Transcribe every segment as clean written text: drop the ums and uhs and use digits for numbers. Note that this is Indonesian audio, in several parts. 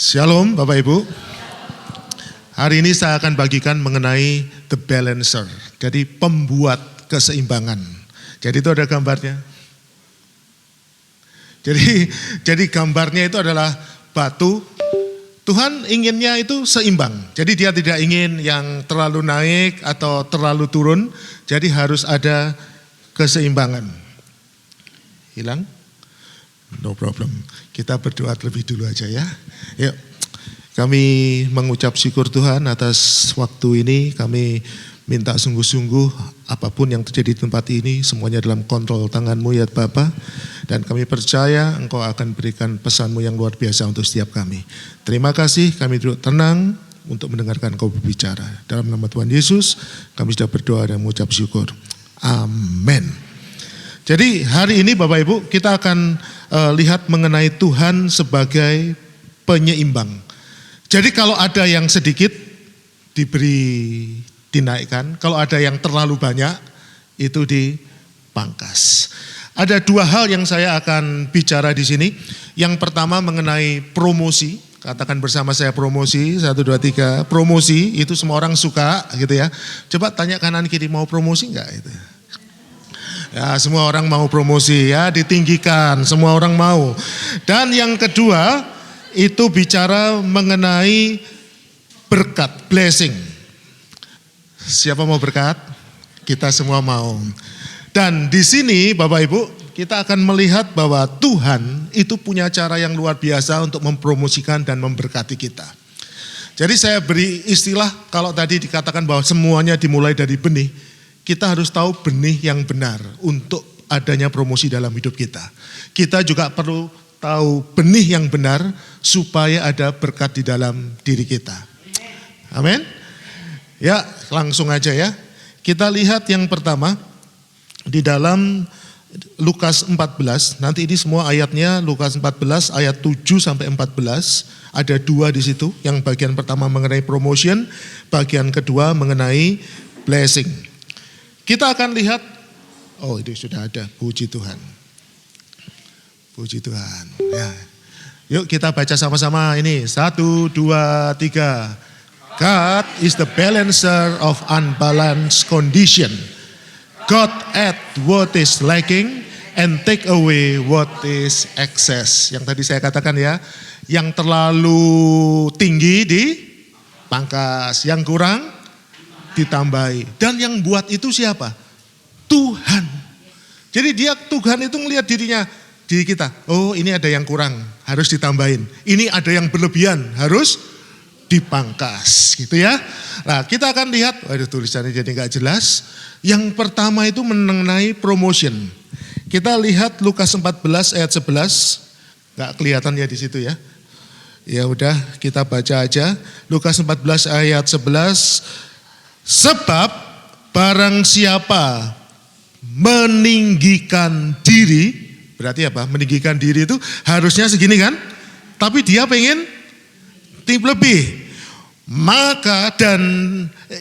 Shalom Bapak Ibu. Hari ini saya akan bagikan mengenai the balancer. Jadi pembuat keseimbangan. Jadi itu ada gambarnya. Jadi gambarnya itu adalah batu. Tuhan inginnya itu seimbang. Jadi dia tidak ingin yang terlalu naik atau terlalu turun. Jadi harus ada keseimbangan. Hilang? No problem. Kita berdoa lebih dulu aja ya. Yuk. Kami mengucap syukur Tuhan atas waktu ini. Kami minta sungguh-sungguh apapun yang terjadi di tempat ini semuanya dalam kontrol tangan-Mu ya Bapa. Dan kami percaya Engkau akan berikan pesan-Mu yang luar biasa untuk setiap kami. Terima kasih, kami duduk tenang untuk mendengarkan Engkau berbicara. Dalam nama Tuhan Yesus kami sudah berdoa dan mengucap syukur. Amin. Jadi hari ini Bapak Ibu kita akan lihat mengenai Tuhan sebagai penyeimbang. Jadi kalau ada yang sedikit dinaikkan, kalau ada yang terlalu banyak itu dipangkas. Ada dua hal yang saya akan bicara di sini. Yang pertama mengenai promosi. Katakan bersama saya promosi, 1, 2, 3. Promosi itu semua orang suka gitu ya. Coba tanya kanan kiri mau promosi enggak itu. Ya, semua orang mau promosi ya, ditinggikan, semua orang mau. Dan yang kedua, itu bicara mengenai berkat, blessing. Siapa mau berkat? Kita semua mau. Dan di sini Bapak Ibu, kita akan melihat bahwa Tuhan itu punya cara yang luar biasa untuk mempromosikan dan memberkati kita. Jadi saya beri istilah, kalau tadi dikatakan bahwa semuanya dimulai dari benih, kita harus tahu benih yang benar untuk adanya promosi dalam hidup kita. Kita juga perlu tahu benih yang benar supaya ada berkat di dalam diri kita. Amin. Ya, langsung aja ya. Kita lihat yang pertama di dalam Lukas 14. Nanti ini semua ayatnya Lukas 14 ayat 7 sampai 14. Ada dua di situ. Yang bagian pertama mengenai promotion, bagian kedua mengenai blessing. Kita akan lihat, oh itu sudah ada, puji Tuhan. Puji Tuhan. Ya. Yuk kita baca sama-sama ini, 1, 2, 3. God is the balancer of unbalanced condition. God add what is lacking and take away what is excess. Yang tadi saya katakan ya, yang terlalu tinggi dipangkas, yang kurang ditambahi. Dan yang buat itu siapa? Tuhan. Jadi Tuhan itu melihat diri kita. Oh ini ada yang kurang, harus ditambahin. Ini ada yang berlebihan, harus dipangkas. Gitu ya. Nah kita akan lihat, waduh tulisannya jadi gak jelas. Yang pertama itu mengenai promotion. Kita lihat Lukas 14 ayat 11. Gak kelihatan ya di situ ya. Ya udah kita baca aja. Lukas 14 ayat 11. Sebab barang siapa meninggikan diri, berarti apa? Meninggikan diri itu harusnya segini kan? Tapi dia pengen lebih. Maka dan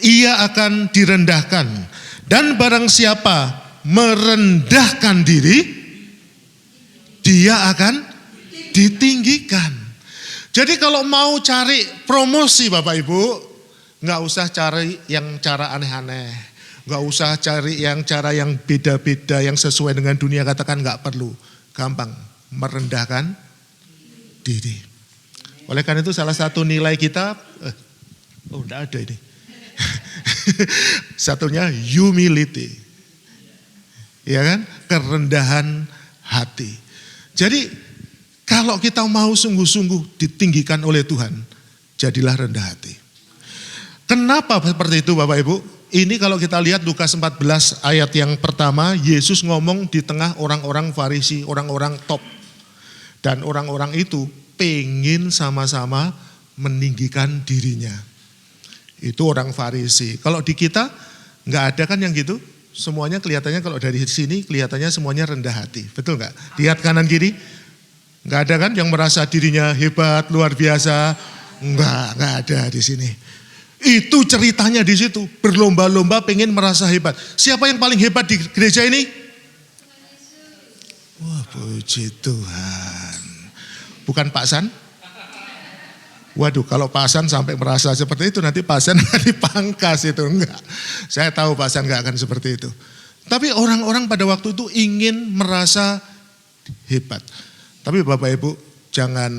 ia akan direndahkan. Dan barang siapa merendahkan diri, dia akan ditinggikan. Jadi kalau mau cari promosi Bapak Ibu, nggak usah cari yang cara aneh-aneh, nggak usah cari yang cara yang beda-beda, yang sesuai dengan dunia, katakan nggak perlu, gampang, merendahkan diri. Oleh karena itu salah satu nilai kita, enggak ada ini, satunya humility, ya kan, kerendahan hati. Jadi kalau kita mau sungguh-sungguh ditinggikan oleh Tuhan, jadilah rendah hati. Kenapa seperti itu Bapak Ibu? Ini kalau kita lihat Lukas 14 ayat yang pertama, Yesus ngomong di tengah orang-orang Farisi, orang-orang top. Dan orang-orang itu pengen sama-sama meninggikan dirinya. Itu orang Farisi. Kalau di kita nggak ada kan yang gitu? Semuanya kelihatannya kalau dari sini kelihatannya semuanya rendah hati. Betul nggak? Lihat kanan kiri. Nggak ada kan yang merasa dirinya hebat, luar biasa. Nggak ada di sini. Itu ceritanya di situ, berlomba-lomba pengen merasa hebat. Siapa yang paling hebat di gereja ini? Wah, puji Tuhan. Bukan Pak San? Waduh, kalau Pak Hasan sampai merasa seperti itu, nanti Pak Hasan nggak dipangkas itu, enggak. Saya tahu Pak Hasan nggak akan seperti itu. Tapi orang-orang pada waktu itu ingin merasa hebat. Tapi Bapak Ibu, jangan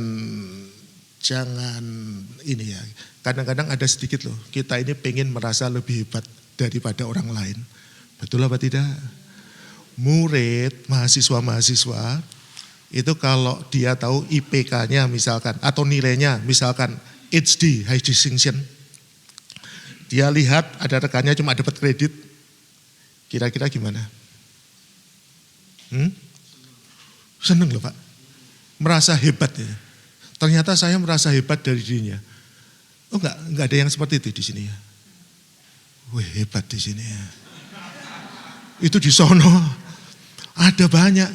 ini ya. Kadang-kadang ada sedikit loh, kita ini pengen merasa lebih hebat daripada orang lain. Betul apa tidak? Murid, mahasiswa-mahasiswa, itu kalau dia tahu IPK-nya misalkan, atau nilainya misalkan HD, high distinction, dia lihat ada rekannya cuma dapat kredit, kira-kira gimana? Seneng loh Pak, merasa hebat ya. Ternyata saya merasa hebat dari dirinya. Oh enggak ada yang seperti itu di sini ya. Wih hebat di sini ya. Itu di sono ada banyak.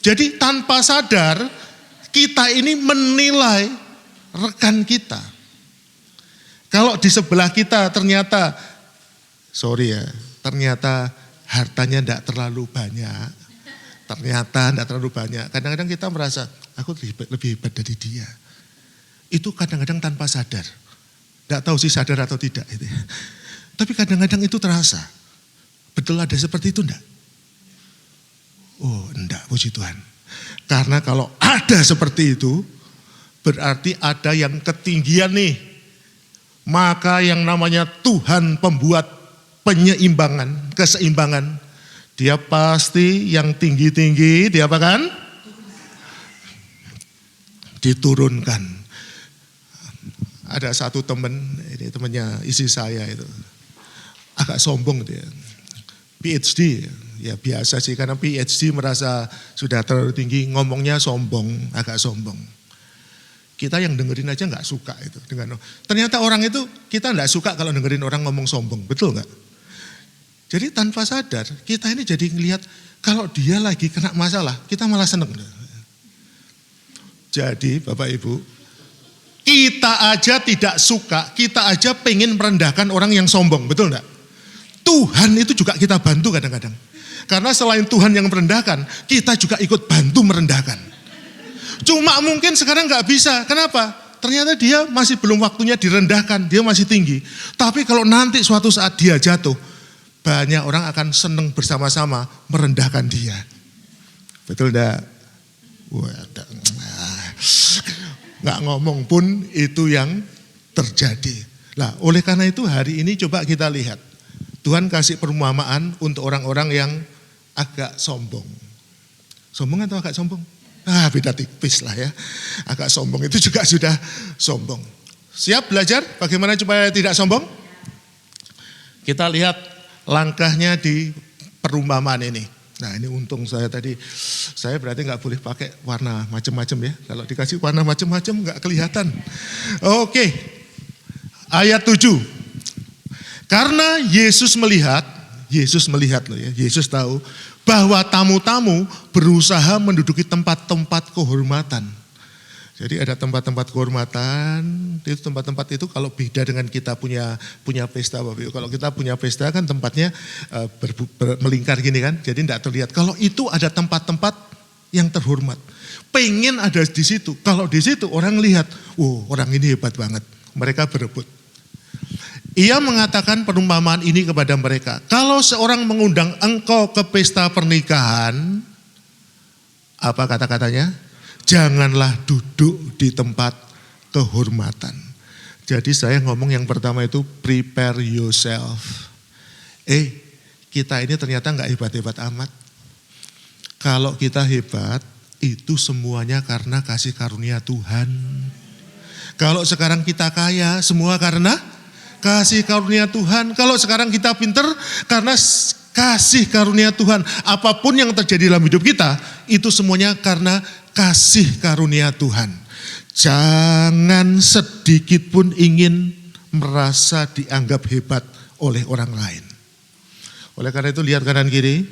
Jadi tanpa sadar kita ini menilai rekan kita. Kalau di sebelah kita ternyata, ternyata hartanya tidak terlalu banyak. Kadang-kadang kita merasa aku lebih hebat dari dia. Itu kadang-kadang tanpa sadar. Tidak tahu sih sadar atau tidak. Itu ya. Tapi kadang-kadang itu terasa. Betul ada seperti itu enggak? Oh enggak, puji Tuhan. Karena kalau ada seperti itu, berarti ada yang ketinggian nih. Maka yang namanya Tuhan pembuat keseimbangan. Dia pasti yang tinggi-tinggi, dia apa kan? Diturunkan. Ada satu teman, ini temannya istri saya itu, agak sombong dia. PhD, ya biasa sih karena PhD merasa sudah terlalu tinggi, ngomongnya sombong, agak sombong. Kita yang dengerin aja nggak suka itu. Ternyata orang itu kita nggak suka kalau dengerin orang ngomong sombong, betul nggak? Jadi tanpa sadar kita ini jadi ngelihat kalau dia lagi kena masalah, kita malah seneng. Jadi Bapak Ibu, kita aja tidak suka, kita aja pengen merendahkan orang yang sombong, betul enggak? Tuhan itu juga kita bantu kadang-kadang. Karena selain Tuhan yang merendahkan, kita juga ikut bantu merendahkan. Cuma mungkin sekarang nggak bisa, kenapa? Ternyata dia masih belum waktunya direndahkan, dia masih tinggi. Tapi kalau nanti suatu saat dia jatuh, banyak orang akan seneng bersama-sama merendahkan dia. Betul enggak? Nggak ngomong pun itu yang terjadi. Nah, oleh karena itu hari ini coba kita lihat. Tuhan kasih perumpamaan untuk orang-orang yang agak sombong. Sombong atau agak sombong? Beda tipis lah ya. Agak sombong itu juga sudah sombong. Siap belajar bagaimana supaya tidak sombong? Kita lihat langkahnya di perumpamaan ini. Nah ini untung saya tadi, saya berarti nggak boleh pakai warna macam-macam ya. Kalau dikasih warna macam-macam nggak kelihatan. Oke, ayat 7. Karena Yesus melihat loh ya, Yesus tahu bahwa tamu-tamu berusaha menduduki tempat-tempat kehormatan. Jadi ada tempat-tempat kehormatan, itu tempat-tempat itu kalau beda dengan kita punya pesta Bapak Ibu. Kalau kita punya pesta kan tempatnya melingkar gini kan, jadi tidak terlihat. Kalau itu ada tempat-tempat yang terhormat, pengen ada di situ. Kalau di situ orang lihat, orang ini hebat banget, mereka berebut. Ia mengatakan perumpamaan ini kepada mereka. Kalau seorang mengundang engkau ke pesta pernikahan, apa kata-katanya? Janganlah duduk di tempat kehormatan. Jadi saya ngomong yang pertama itu prepare yourself. Kita ini ternyata nggak hebat-hebat amat. Kalau kita hebat, itu semuanya karena kasih karunia Tuhan. Kalau sekarang kita kaya, semua karena kasih karunia Tuhan. Kalau sekarang kita pinter, karena kasih karunia Tuhan. Apapun yang terjadi dalam hidup kita, itu semuanya karena kasih karunia Tuhan. Jangan sedikit pun ingin merasa dianggap hebat oleh orang lain. Oleh karena itu lihat kanan kiri,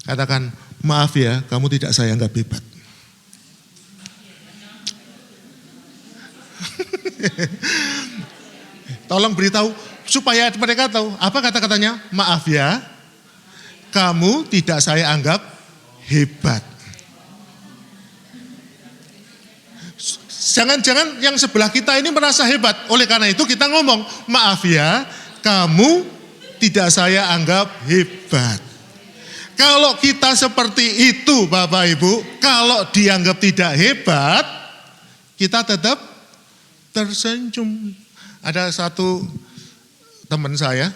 katakan, maaf ya, kamu tidak saya anggap hebat. Tolong beritahu supaya mereka tahu. Apa kata-katanya? Maaf ya, kamu tidak saya anggap hebat. Jangan-jangan yang sebelah kita ini merasa hebat. Oleh karena itu kita ngomong, maaf ya, kamu tidak saya anggap hebat. Kalau kita seperti itu Bapak Ibu, kalau dianggap tidak hebat, kita tetap tersenyum. Ada satu teman saya,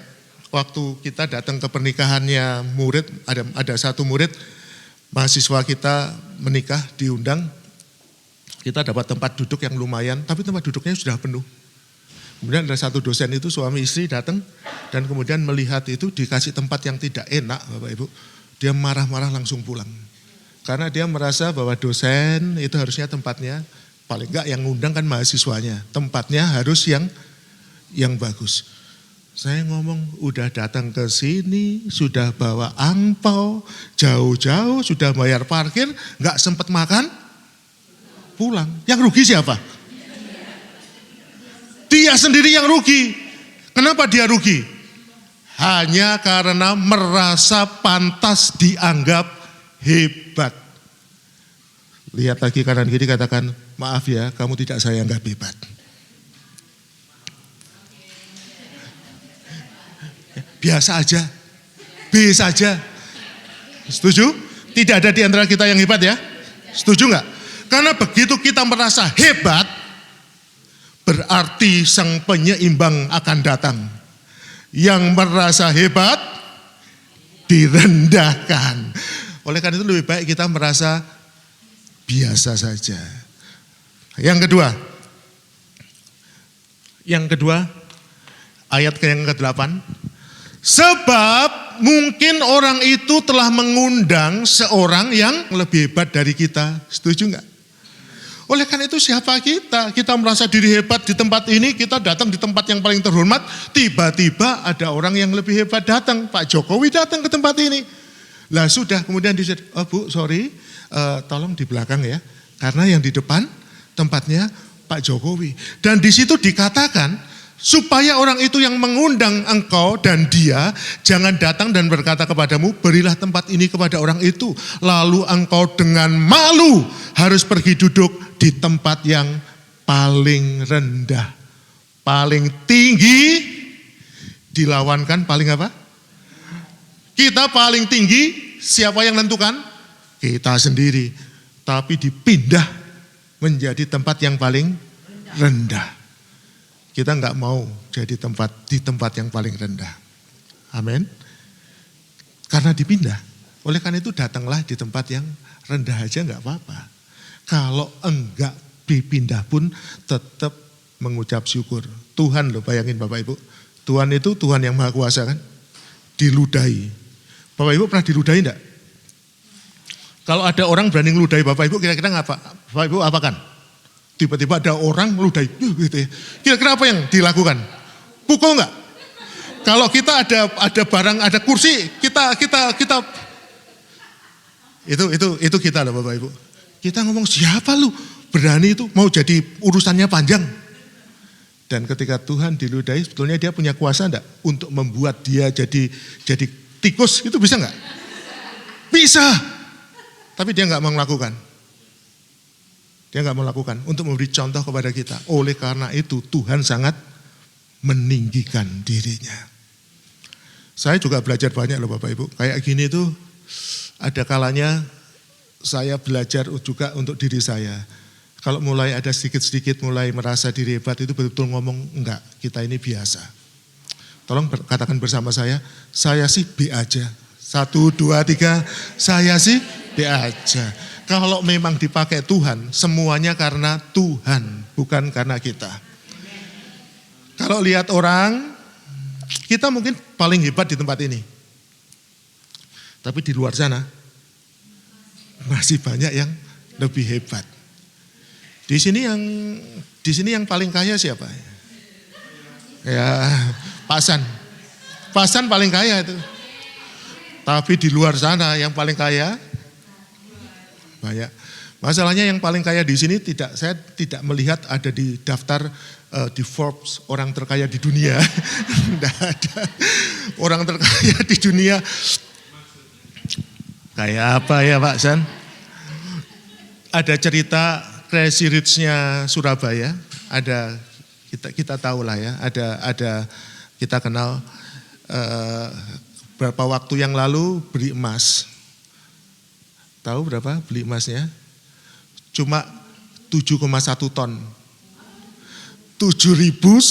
waktu kita datang ke pernikahannya murid, ada satu murid, mahasiswa kita menikah, diundang, kita dapat tempat duduk yang lumayan, tapi tempat duduknya sudah penuh. Kemudian ada satu dosen itu suami istri datang, dan kemudian melihat itu dikasih tempat yang tidak enak Bapak Ibu. Dia marah-marah langsung pulang. Karena dia merasa bahwa dosen itu harusnya tempatnya, paling enggak yang ngundang kan mahasiswanya. Tempatnya harus yang bagus. Saya ngomong udah datang ke sini, sudah bawa angpau, jauh-jauh, sudah bayar parkir, enggak sempat makan, pulang. Yang rugi siapa? Dia sendiri yang rugi. Kenapa dia rugi? Hanya karena merasa pantas dianggap hebat. Lihat lagi kanan kiri, katakan, maaf ya, kamu tidak saya anggap hebat. Biasa aja, B saja. Setuju? Tidak ada di antara kita yang hebat ya? Setuju enggak? Karena begitu kita merasa hebat, berarti sang penyeimbang akan datang. Yang merasa hebat direndahkan. Oleh karena itu lebih baik kita merasa biasa saja. Yang kedua, ayat yang ke-8. Sebab mungkin orang itu telah mengundang seorang yang lebih hebat dari kita. Setuju enggak? Oleh karena itu siapa kita? Kita merasa diri hebat di tempat ini, kita datang di tempat yang paling terhormat, tiba-tiba ada orang yang lebih hebat datang. Pak Jokowi datang ke tempat ini. Lah sudah, kemudian dia, oh Bu, sorry, tolong di belakang ya. Karena yang di depan tempatnya Pak Jokowi. Dan di situ dikatakan, supaya orang itu yang mengundang engkau dan dia jangan datang dan berkata kepadamu, berilah tempat ini kepada orang itu. Lalu engkau dengan malu harus pergi duduk di tempat yang paling rendah. Paling tinggi dilawankan paling apa? Kita paling tinggi, siapa yang menentukan? Kita sendiri. Tapi dipindah menjadi tempat yang paling rendah. Kita enggak mau jadi di tempat yang paling rendah. Amin. Karena dipindah. Oleh karena itu datanglah di tempat yang rendah aja enggak apa-apa. Kalau enggak dipindah pun tetap mengucap syukur. Tuhan loh, bayangin Bapak Ibu. Tuhan itu Tuhan yang Maha Kuasa kan. Diludahi. Bapak Ibu pernah diludahi enggak? Kalau ada orang berani ngeludahi Bapak Ibu, kira-kira ngapa? Bapak Ibu apakan? Tiba-tiba ada orang meludahi, gitu ya. Kira-kira apa yang dilakukan? Pukul enggak? Kalau kita ada barang, ada kursi, kita itu kita loh Bapak Ibu. Kita ngomong siapa lu berani itu mau jadi urusannya panjang. Dan ketika Tuhan diludahi, sebetulnya dia punya kuasa enggak untuk membuat dia jadi tikus, itu bisa enggak? Bisa. Tapi dia enggak mau melakukan. Dia enggak melakukan untuk memberi contoh kepada kita. Oleh karena itu Tuhan sangat meninggikan dirinya. Saya juga belajar banyak loh Bapak Ibu. Kayak gini tuh ada kalanya saya belajar juga untuk diri saya. Kalau mulai ada sedikit-sedikit mulai merasa diri hebat itu betul-betul ngomong enggak, kita ini biasa. Tolong katakan bersama saya sih B aja. 1, 2, 3, saya sih B aja. Kalau memang dipakai Tuhan, semuanya karena Tuhan, bukan karena kita. Kalau lihat orang, kita mungkin paling hebat di tempat ini. Tapi di luar sana, masih banyak yang lebih hebat. Di sini yang paling kaya siapa? Ya, Pak San. Pak San paling kaya itu. Tapi di luar sana yang paling kaya banyak. Masalahnya yang paling kaya di sini saya tidak melihat ada di daftar di Forbes orang terkaya di dunia. Tidak ada orang terkaya di dunia. Kayak apa ya Pak San? Ada cerita Crazy Rich-nya Surabaya, ada kita tahu lah ya, ada kita kenal beberapa waktu yang lalu beli emas. Tahu berapa beli emasnya? Cuma 7,1 ton. 7.130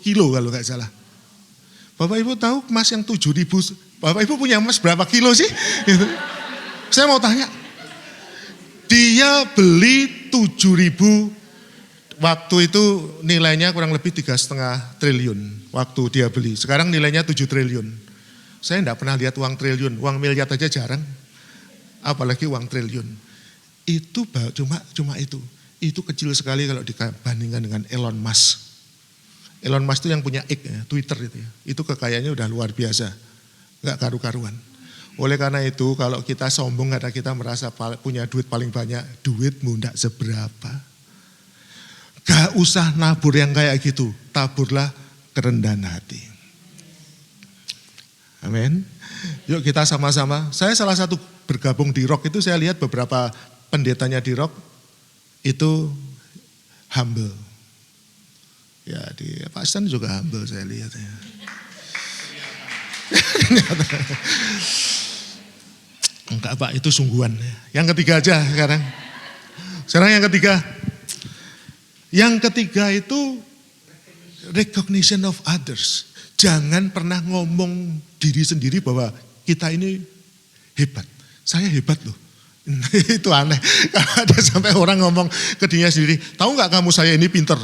kilo kalau nggak salah. Bapak Ibu tahu emas yang 7.000, Bapak Ibu punya emas berapa kilo sih? Gitu. Saya mau tanya, dia beli 7.000, waktu itu nilainya kurang lebih 3,5 triliun waktu dia beli. Sekarang nilainya 7 triliun. Saya enggak pernah lihat uang triliun, uang miliar aja jarang. Apalagi uang triliun. Itu cuma itu. Itu kecil sekali kalau dibandingkan dengan Elon Musk. Elon Musk itu yang punya X, ya, Twitter itu ya. Itu kekayaannya udah luar biasa. Enggak karu-karuan. Oleh karena itu kalau kita sombong karena kita merasa punya duit paling banyak, duitmu enggak seberapa. Gak usah nabur yang kayak gitu, taburlah kerendahan hati. Amin. Yuk kita sama-sama, saya salah satu bergabung di Rock itu saya lihat beberapa pendetanya di Rock itu humble. Ya di Pak Stan juga humble saya lihat ya. Enggak Pak, itu sungguhan. Yang ketiga aja sekarang. Sekarang yang ketiga. Yang ketiga itu recognition of others. Jangan pernah ngomong diri sendiri bahwa kita ini hebat. Saya hebat loh. Itu aneh. Kalau ada sampai orang ngomong ke dirinya sendiri, tahu nggak kamu saya ini pinter?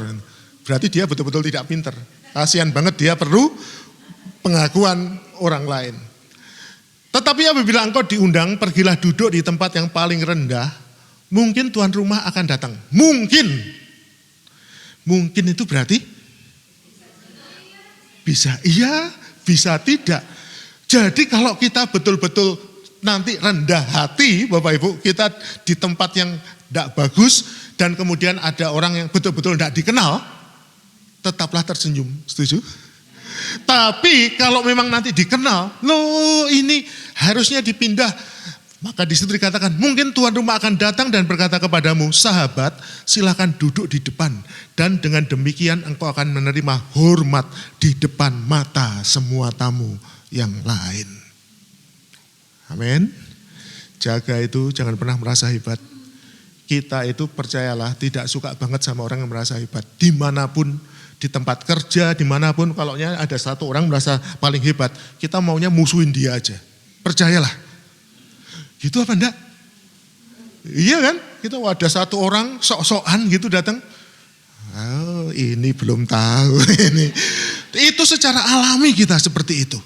Berarti dia betul-betul tidak pinter. Kasihan banget dia perlu pengakuan orang lain. Tetapi apabila engkau diundang, pergilah duduk di tempat yang paling rendah, mungkin tuan rumah akan datang. Mungkin itu berarti bisa iya, bisa tidak. Jadi kalau kita betul-betul nanti rendah hati Bapak Ibu, kita di tempat yang tidak bagus dan kemudian ada orang yang betul-betul tidak dikenal, tetaplah tersenyum, setuju? Tapi kalau memang nanti dikenal, loh ini harusnya dipindah. Maka di situ dikatakan, mungkin tuan rumah akan datang dan berkata kepadamu, sahabat, silakan duduk di depan. Dan dengan demikian engkau akan menerima hormat di depan mata semua tamu yang lain. Amin. Jaga itu, jangan pernah merasa hebat. Kita itu percayalah tidak suka banget sama orang yang merasa hebat. Dimanapun, di tempat kerja, dimanapun, kalau ada satu orang merasa paling hebat, kita maunya musuhin dia aja. Percayalah. Gitu apa enggak? Iya kan? Kita ada satu orang sok-sokan gitu datang. Oh, ini belum tahu ini. Itu secara alami kita seperti itu.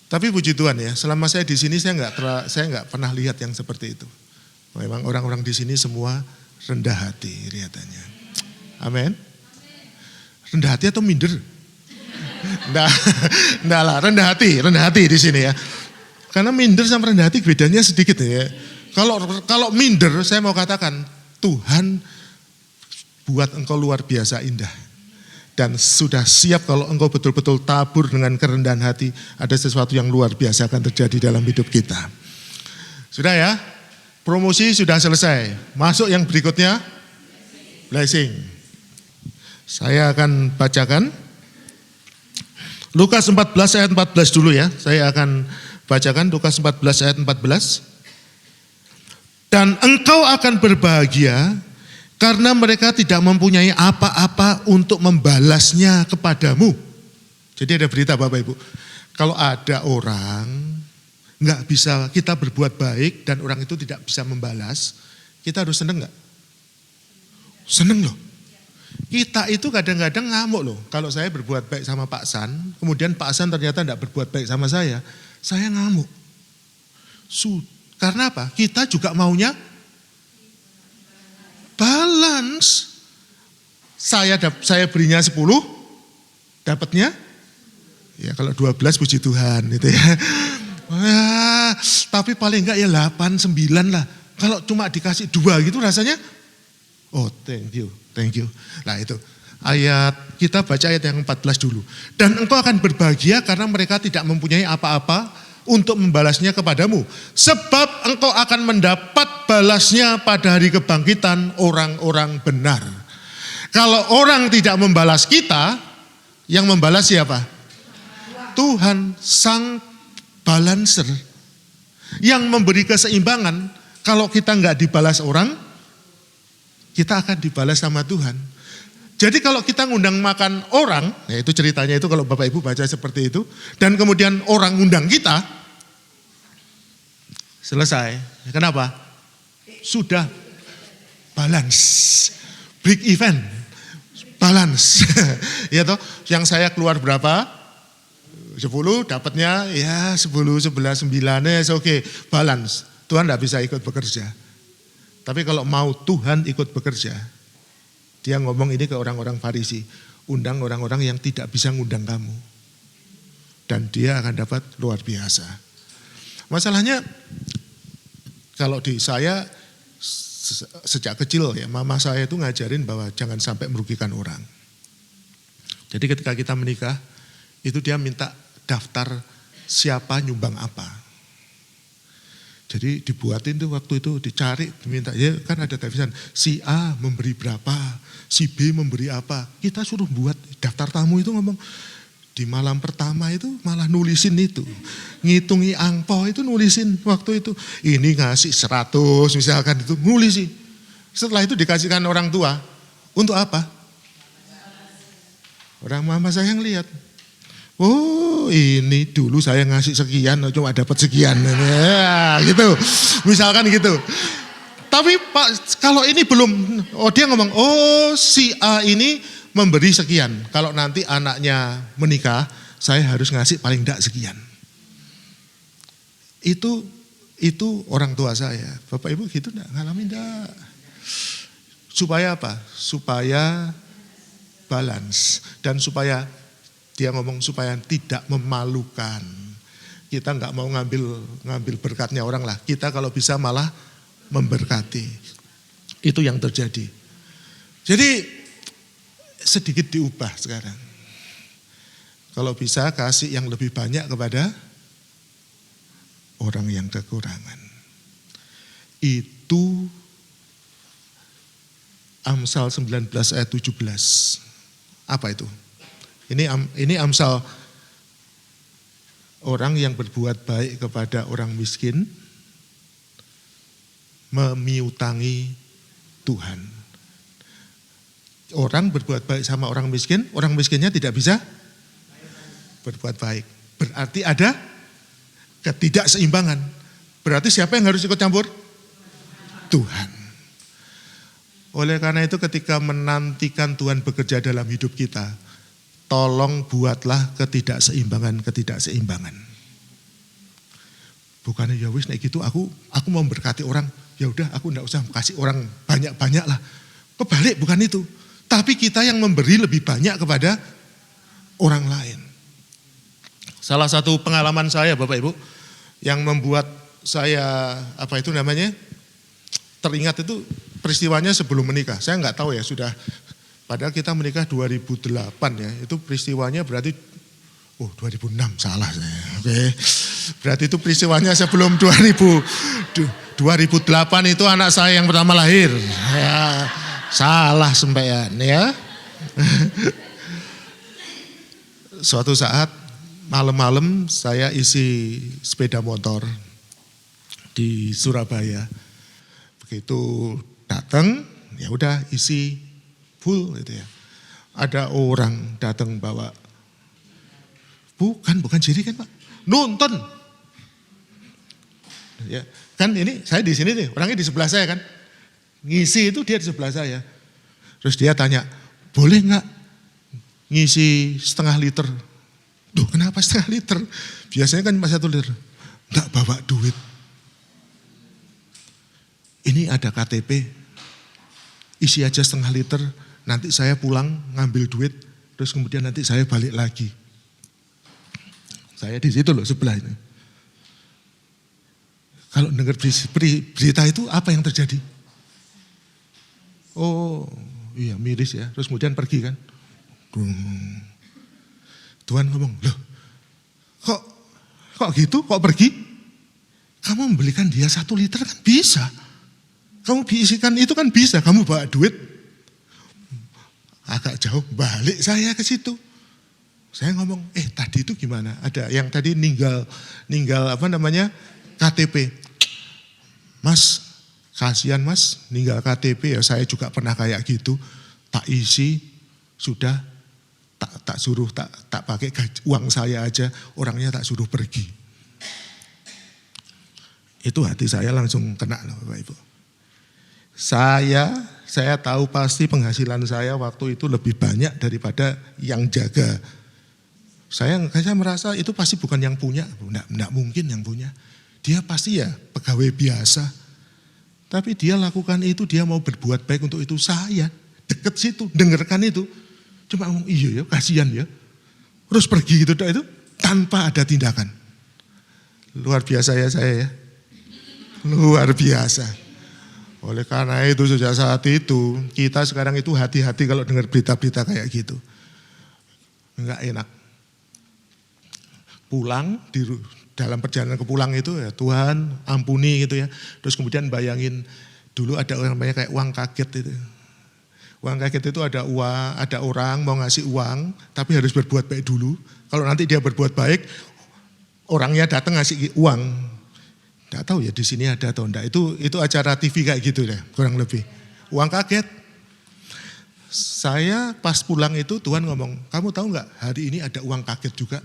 Tapi puji Tuhan ya, selama saya di sini saya nggak pernah lihat yang seperti itu. Memang orang-orang di sini semua rendah hati kelihatannya. Amin. Rendah hati atau minder? Enggak lah, rendah hati di sini ya. Karena minder sama rendah hati bedanya sedikit ya. Kalau minder saya mau katakan Tuhan buat engkau luar biasa indah. Dan sudah siap kalau engkau betul-betul tabur dengan kerendahan hati, ada sesuatu yang luar biasa akan terjadi dalam hidup kita. Sudah ya, promosi sudah selesai. Masuk yang berikutnya, blessing. Saya akan bacakan Lukas 14 ayat 14 dulu ya. Saya akan bacakan Lukas 14 ayat 14. Dan engkau akan berbahagia karena mereka tidak mempunyai apa-apa untuk membalasnya kepadamu. Jadi ada berita Bapak Ibu. Kalau ada orang nggak bisa kita berbuat baik dan orang itu tidak bisa membalas, kita harus seneng nggak? Seneng loh. Kita itu kadang-kadang ngamuk loh. Kalau saya berbuat baik sama Pak San, kemudian Pak San ternyata tidak berbuat baik sama saya ngamuk. Karena apa? Kita juga maunya balance. Saya berinya 10, dapatnya ya kalau 12 puji Tuhan gitu ya. Wah, tapi paling enggak ya 8, 9 lah. Kalau cuma dikasih 2 gitu rasanya, oh thank you. Nah itu ayat, kita baca ayat yang 14 dulu. Dan engkau akan berbahagia karena mereka tidak mempunyai apa-apa untuk membalasnya kepadamu. Sebab engkau akan mendapat balasnya pada hari kebangkitan orang-orang benar. Kalau orang tidak membalas kita, yang membalas siapa? Tuhan sang balancer. Yang memberi keseimbangan, kalau kita nggak dibalas orang, kita akan dibalas sama Tuhan. Jadi kalau kita ngundang makan orang, ya itu ceritanya itu kalau Bapak Ibu baca seperti itu, dan kemudian orang ngundang kita, selesai. Kenapa? Sudah balance. Big event, balance. Ya toh, yang saya keluar berapa? 10, dapatnya ya 10, 11, 9, oke, balance. Tuhan tidak bisa ikut bekerja. Tapi kalau mau Tuhan ikut bekerja, dia ngomong ini ke orang-orang Farisi, undang orang-orang yang tidak bisa ngundang kamu. Dan dia akan dapat luar biasa. Masalahnya, kalau di saya, sejak kecil ya, mama saya itu ngajarin bahwa jangan sampai merugikan orang. Jadi ketika kita menikah, itu dia minta daftar siapa nyumbang apa. Jadi dibuatin tuh waktu itu, dicari, diminta, ya kan ada tulisan, si A memberi berapa, si B memberi apa. Kita suruh buat daftar tamu itu ngomong, di malam pertama itu malah nulisin itu. Ngitungi angpau itu nulisin waktu itu. Ini ngasih 100 misalkan itu, nulisin. Setelah itu dikasihkan orang tua, untuk apa? Orang mama saya yang lihat. Oh ini dulu saya ngasih sekian, cuma dapat sekian. Ya, gitu, misalkan gitu. Tapi Pak, kalau ini belum, dia ngomong, oh si A ini memberi sekian. Kalau nanti anaknya menikah, saya harus ngasih paling enggak sekian. Itu orang tua saya. Bapak Ibu gitu enggak ngalamin enggak? Supaya apa? Supaya balance dan supaya dia ngomong supaya tidak memalukan. Kita enggak mau ngambil berkatnya orang lah. Kita kalau bisa malah memberkati. Itu yang terjadi. Jadi sedikit diubah sekarang. Kalau bisa kasih yang lebih banyak kepada orang yang kekurangan. Itu Amsal 19 ayat 17. Apa itu? Ini Amsal orang yang berbuat baik kepada orang miskin memiutangi Tuhan. Orang berbuat baik sama orang miskinnya tidak bisa berbuat baik. Berarti ada ketidakseimbangan. Berarti siapa yang harus ikut campur? Tuhan. Oleh karena itu ketika menantikan Tuhan bekerja dalam hidup kita, tolong buatlah ketidakseimbangan. Bukannya ya wis nek gitu aku mau memberkati orang, ya udah aku enggak usah kasih orang banyak-banyak lah. Kebalik bukan itu. Tapi kita yang memberi lebih banyak kepada orang lain. Salah satu pengalaman saya Bapak Ibu yang membuat saya teringat itu peristiwanya sebelum menikah. Saya enggak tahu ya sudah, padahal kita menikah 2008 ya. Itu peristiwanya berarti 2006 salah saya. Oke. Berarti itu peristiwanya sebelum 2008 itu anak saya yang pertama lahir. Ya, salah sembahyang ya. Suatu saat malam-malam saya isi sepeda motor di Surabaya. Begitu datang, ya udah isi full gitu ya. Ada orang datang bawa, bukan jiri kan Pak, nonton. Ya, kan ini saya di sini nih, orangnya di sebelah saya kan. Ngisi itu dia di sebelah saya. Terus dia tanya, boleh nggak ngisi setengah liter? Duh kenapa setengah liter? Biasanya kan cuma 1 liter. Enggak bawa duit. Ini ada KTP, isi aja setengah liter, nanti saya pulang ngambil duit, terus kemudian nanti saya balik lagi. Saya di situ loh sebelah ini. Kalau dengar berita itu apa yang terjadi? Oh iya miris ya, terus kemudian pergi kan. Tuhan ngomong, loh kok gitu, kok pergi? Kamu membelikan dia 1 liter kan bisa. kamu bisikan itu kan bisa, kamu bawa duit. Agak jauh, balik saya ke situ. Saya ngomong, tadi itu gimana? Ada yang tadi ninggal KTP. Mas, kasihan mas, ninggal KTP ya, saya juga pernah kayak gitu. Tak isi, sudah tak suruh, tak pakai uang saya aja, orangnya tak suruh pergi. Itu hati saya langsung kena loh Bapak Ibu. Saya tahu pasti penghasilan saya waktu itu lebih banyak daripada yang jaga. Saya merasa itu pasti bukan yang punya, enggak mungkin yang punya. Dia pasti ya pegawai biasa. Tapi dia lakukan itu, dia mau berbuat baik untuk itu. Saya deket situ, dengarkan itu. Cuma ngomong, iya ya, kasihan ya. Terus pergi gitu itu tanpa ada tindakan. Luar biasa ya saya ya. Luar biasa. Oleh karena itu sejak saat itu, kita sekarang itu hati-hati kalau dengar berita-berita kayak gitu. Enggak enak. Pulang, dalam perjalanan ke pulang itu ya Tuhan ampuni gitu ya. Terus kemudian bayangin, dulu ada orang banyak kayak uang kaget itu. Uang kaget itu ada orang mau ngasih uang, tapi harus berbuat baik dulu. Kalau nanti dia berbuat baik, orangnya datang ngasih uang. Nggak tahu ya di sini ada atau enggak. Itu acara TV kayak gitu deh, kurang lebih. Uang kaget. Saya pas pulang itu Tuhan ngomong, kamu tahu nggak hari ini ada uang kaget juga.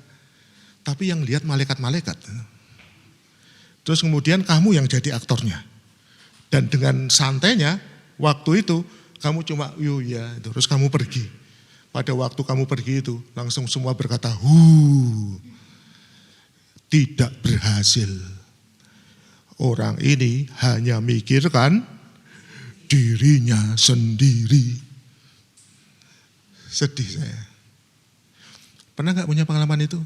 Tapi yang lihat malaikat-malaikat. Terus kemudian kamu yang jadi aktornya. Dan dengan santainya waktu itu kamu cuma ya, terus kamu pergi. Pada waktu kamu pergi itu langsung semua berkata, tidak berhasil. Orang ini hanya mikirkan dirinya sendiri. Sedih saya. Pernah gak punya pengalaman itu?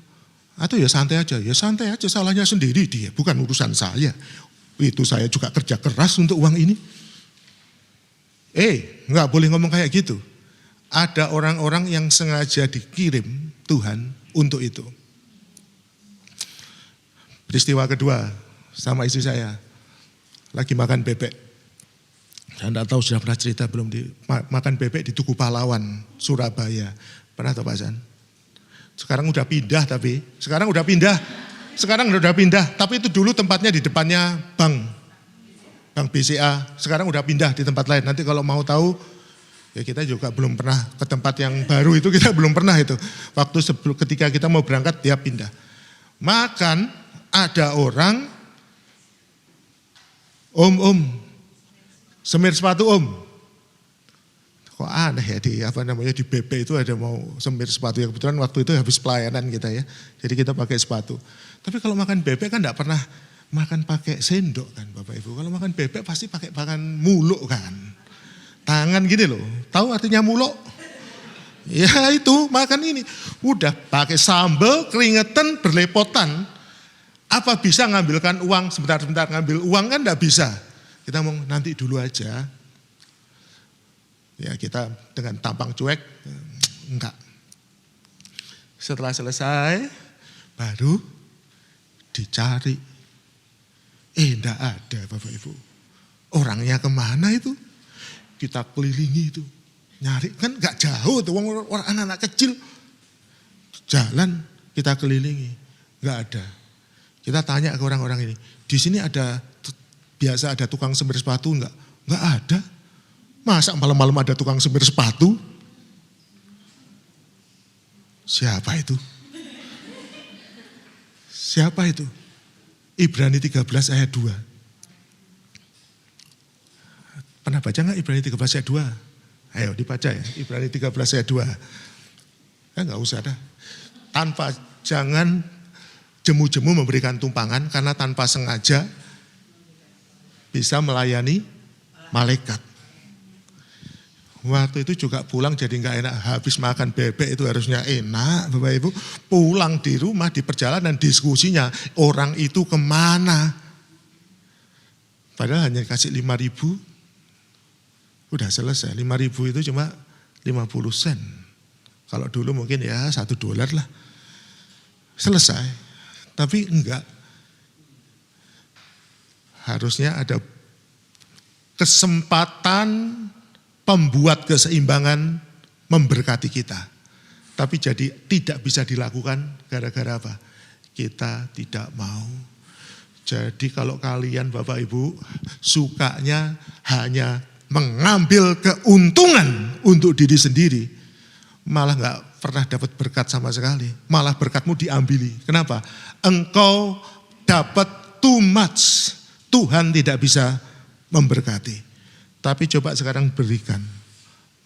Atau ya santai aja salahnya sendiri dia, bukan urusan saya. Itu saya juga kerja keras untuk uang ini. Gak boleh ngomong kayak gitu. Ada orang-orang yang sengaja dikirim Tuhan untuk itu. Peristiwa kedua, sama istri saya lagi makan bebek. Saya tidak tahu sudah pernah cerita belum makan bebek di Tugu Pahlawan, Surabaya. Pernah tahu Pak San? Sekarang udah pindah tapi, sekarang udah pindah. Tapi itu dulu tempatnya di depannya Bank BCA. Sekarang udah pindah di tempat lain. Nanti kalau mau tahu, ya kita juga belum pernah ke tempat yang baru itu, kita belum pernah itu. Waktu ketika kita mau berangkat dia pindah. Makan ada orang, Om, semir sepatu Om. Kok aneh ya di BP itu ada mau semir sepatu. Ya kebetulan waktu itu habis pelayanan kita ya. Jadi kita pakai sepatu. Tapi kalau makan bebek kan enggak pernah makan pakai sendok kan Bapak Ibu. Kalau makan bebek pasti pakai tangan muluk kan. Tangan gini loh. Tahu artinya muluk? Ya itu makan ini. Udah pakai sambal, keringetan, berlepotan. Apa bisa ngambilkan uang sebentar-sebentar ngambil uang kan enggak bisa. Kita mau nanti dulu aja. Ya kita dengan tampang cuek, enggak. Setelah selesai baru dicari. Enggak ada Bapak Ibu. Orangnya kemana itu? Kita kelilingi itu. Nyari kan enggak jauh tuh orang anak-anak kecil. Jalan kita kelilingi, enggak ada. Kita tanya ke orang-orang ini, di sini biasa ada tukang semir sepatu enggak? Enggak ada. Masa malam-malam ada tukang semir sepatu? Siapa itu? Siapa itu? Ibrani 13 ayat 2. Pernah baca enggak Ibrani 13 ayat 2? Ayo dibaca ya, Ibrani 13 ayat 2. Enggak usah dah. Jangan jemu-jemu memberikan tumpangan karena tanpa sengaja bisa melayani malaikat. Waktu itu juga pulang jadi enggak enak. Habis makan bebek itu harusnya enak Bapak Ibu. Pulang di rumah di perjalanan diskusinya orang itu kemana. Padahal hanya kasih 5.000. Udah selesai. 5.000 itu cuma 50 sen. Kalau dulu mungkin ya $1 lah. Selesai. Tapi enggak. Harusnya ada kesempatan pembuat keseimbangan memberkati kita. Tapi jadi tidak bisa dilakukan gara-gara apa? Kita tidak mau. Jadi kalau kalian Bapak Ibu sukanya hanya mengambil keuntungan untuk diri sendiri, malah nggak pernah dapat berkat sama sekali. Malah berkatmu diambili. Kenapa? Engkau dapat too much. Tuhan tidak bisa memberkati. Tapi coba sekarang berikan.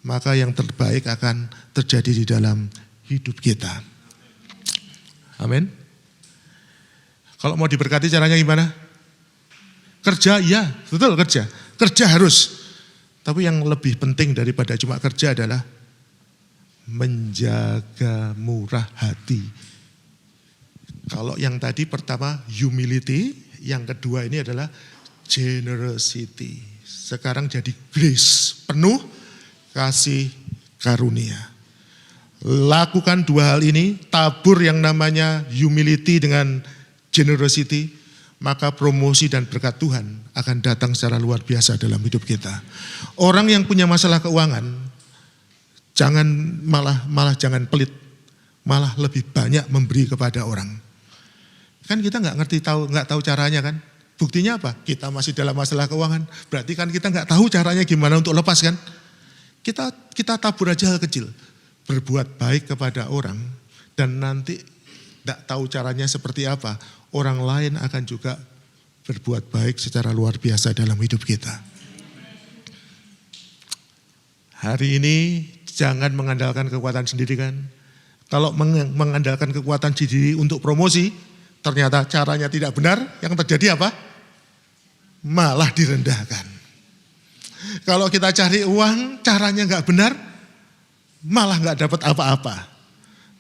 Maka yang terbaik akan terjadi di dalam hidup kita. Amin. Kalau mau diberkati caranya gimana? Kerja, iya, betul kerja. Kerja harus. Tapi yang lebih penting daripada cuma kerja adalah menjaga murah hati. Kalau yang tadi pertama humility, yang kedua ini adalah generosity. Sekarang jadi grace, penuh kasih karunia. Lakukan dua hal ini, tabur yang namanya humility dengan generosity, maka promosi dan berkat Tuhan akan datang secara luar biasa dalam hidup kita. Orang yang punya masalah keuangan, jangan malah jangan pelit, malah lebih banyak memberi kepada orang. Kan kita nggak tahu caranya kan? Buktinya apa? Kita masih dalam masalah keuangan. Berarti kan kita nggak tahu caranya gimana untuk lepas kan? Kita tabur aja hal kecil, berbuat baik kepada orang, dan nanti tidak tahu caranya seperti apa, orang lain akan juga berbuat baik secara luar biasa dalam hidup kita. Hari ini jangan mengandalkan kekuatan sendiri kan. Kalau mengandalkan kekuatan sendiri untuk promosi, ternyata caranya tidak benar, yang terjadi apa? Malah direndahkan. Kalau kita cari uang, caranya nggak benar, malah nggak dapat apa-apa.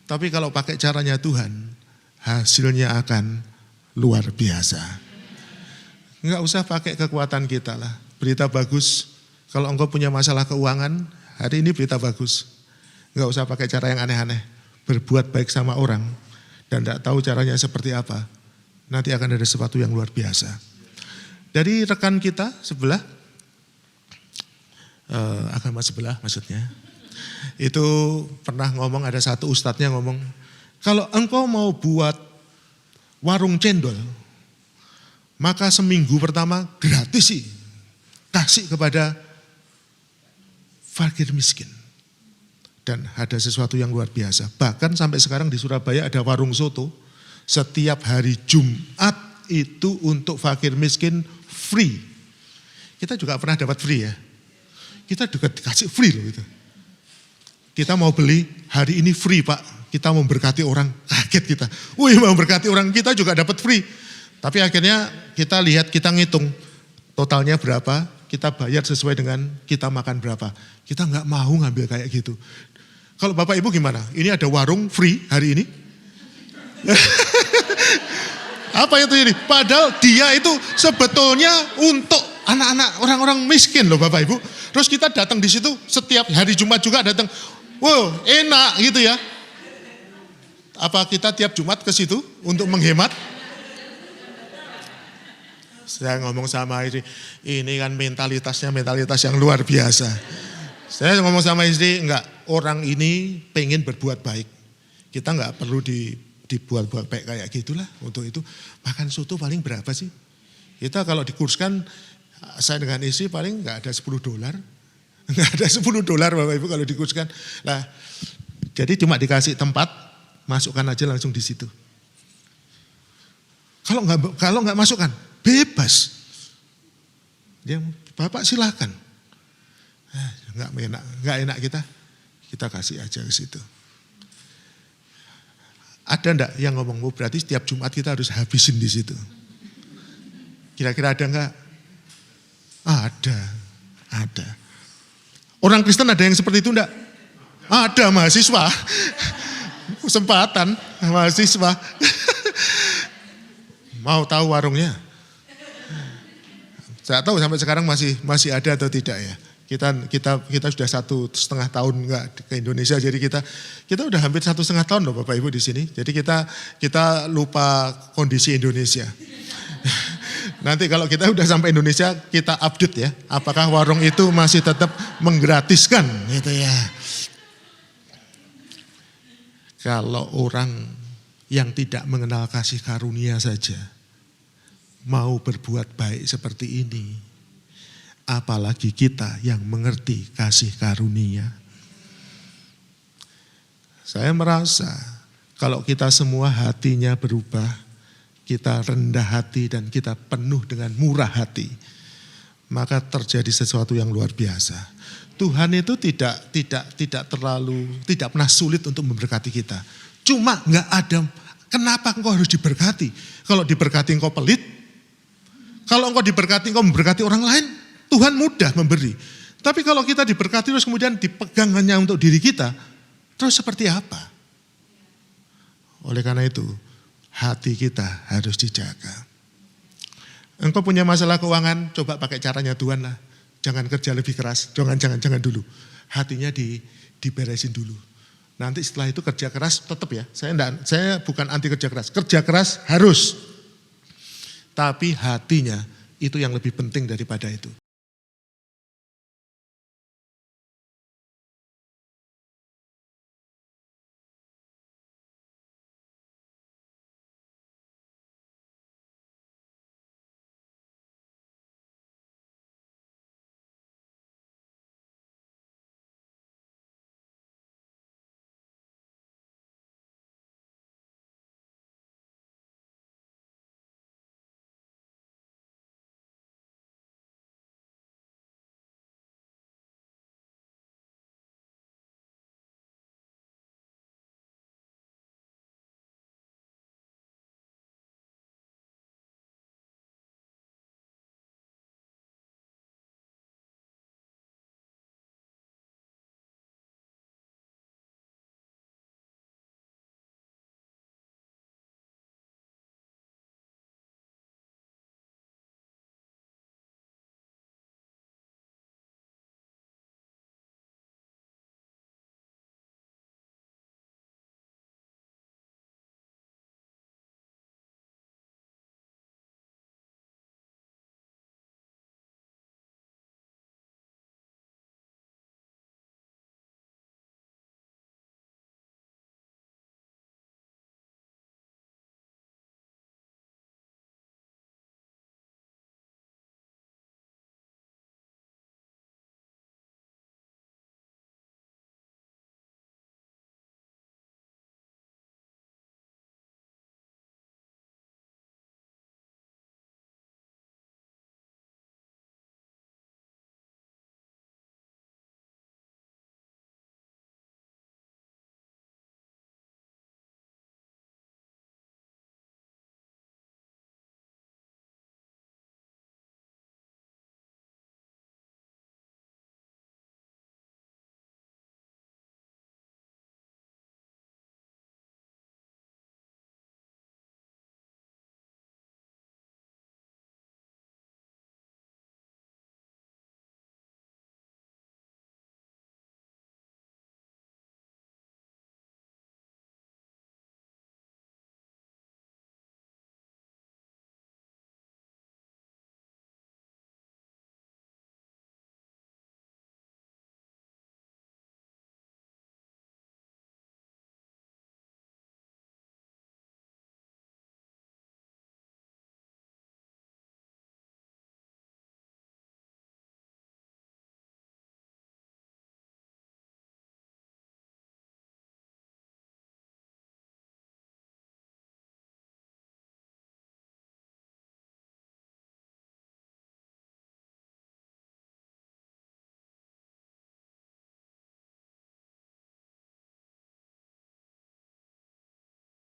Tapi kalau pakai caranya Tuhan, hasilnya akan luar biasa. Nggak usah pakai kekuatan kita lah. Berita bagus, kalau engkau punya masalah keuangan, hari ini berita bagus. Nggak usah pakai cara yang aneh-aneh. Berbuat baik sama orang, dan nggak tahu caranya seperti apa, nanti akan ada sesuatu yang luar biasa. Dari rekan kita sebelah, agama sebelah maksudnya, itu pernah ngomong, ada satu ustadznya ngomong, kalau engkau mau buat warung cendol, maka seminggu pertama gratis sih, kasih kepada fakir miskin. Dan ada sesuatu yang luar biasa. Bahkan sampai sekarang di Surabaya ada warung soto, setiap hari Jumat itu untuk fakir miskin free. Kita juga pernah dapat free ya. Kita juga dikasih free loh itu. Kita mau beli, hari ini free Pak. Kita mau memberkati orang, kaget kita. Wih mau memberkati orang, kita juga dapat free. Tapi akhirnya kita lihat, kita ngitung totalnya berapa, kita bayar sesuai dengan kita makan berapa. Kita nggak mau ngambil kayak gitu. Kalau Bapak Ibu gimana? Ini ada warung free hari ini. Apa itu ini? Padahal dia itu sebetulnya untuk anak-anak orang-orang miskin loh Bapak Ibu. Terus kita datang di situ setiap hari Jumat juga datang. Wow, enak gitu ya. Apa kita tiap Jumat ke situ untuk menghemat? Saya ngomong sama istri, ini kan mentalitas yang luar biasa. Saya ngomong sama istri, enggak, orang ini pengen berbuat baik. Kita enggak perlu dibuat-buat baik kayak gitulah untuk itu. Makan soto paling berapa sih? Kita kalau dikurskan, saya dengan istri paling enggak ada $10. Enggak ada $10 Bapak Ibu kalau dikurskan. Nah, jadi cuma dikasih tempat, masukkan aja langsung di situ. Kalau enggak masukkan, bebas. Dia, Bapak silakan. Enggak enak kita kasih aja ke situ. Ada enggak yang ngomong, berarti setiap Jumat kita harus habisin di situ. Kira-kira ada enggak? Ada. Orang Kristen ada yang seperti itu enggak? Ada mahasiswa. Kesempatan mahasiswa. Mau tahu warungnya? Saya tahu sampai sekarang masih ada atau tidak ya. Kita sudah 1,5 tahun enggak ke Indonesia, jadi kita udah hampir 1,5 tahun loh Bapak Ibu di sini. Jadi kita lupa kondisi Indonesia. Nanti kalau kita udah sampai Indonesia, kita update ya. Apakah warung itu masih tetap menggratiskan gitu ya. Kalau orang yang tidak mengenal kasih karunia saja mau berbuat baik seperti ini, apalagi kita yang mengerti kasih karunia. Saya merasa kalau kita semua hatinya berubah, kita rendah hati dan kita penuh dengan murah hati, maka terjadi sesuatu yang luar biasa. Tuhan itu tidak pernah sulit untuk memberkati kita. Cuma nggak ada, kenapa engkau harus diberkati? Kalau diberkati engkau pelit, kalau engkau diberkati engkau memberkati orang lain, Tuhan mudah memberi. Tapi kalau kita diberkati terus kemudian dipegang hanya untuk diri kita, terus seperti apa? Oleh karena itu, hati kita harus dijaga. Engkau punya masalah keuangan, coba pakai caranya Tuhan lah. Jangan kerja lebih keras, jangan dulu. Hatinya diberesin dulu. Nanti setelah itu kerja keras tetap ya. Saya bukan anti kerja keras harus. Tapi hatinya itu yang lebih penting daripada itu.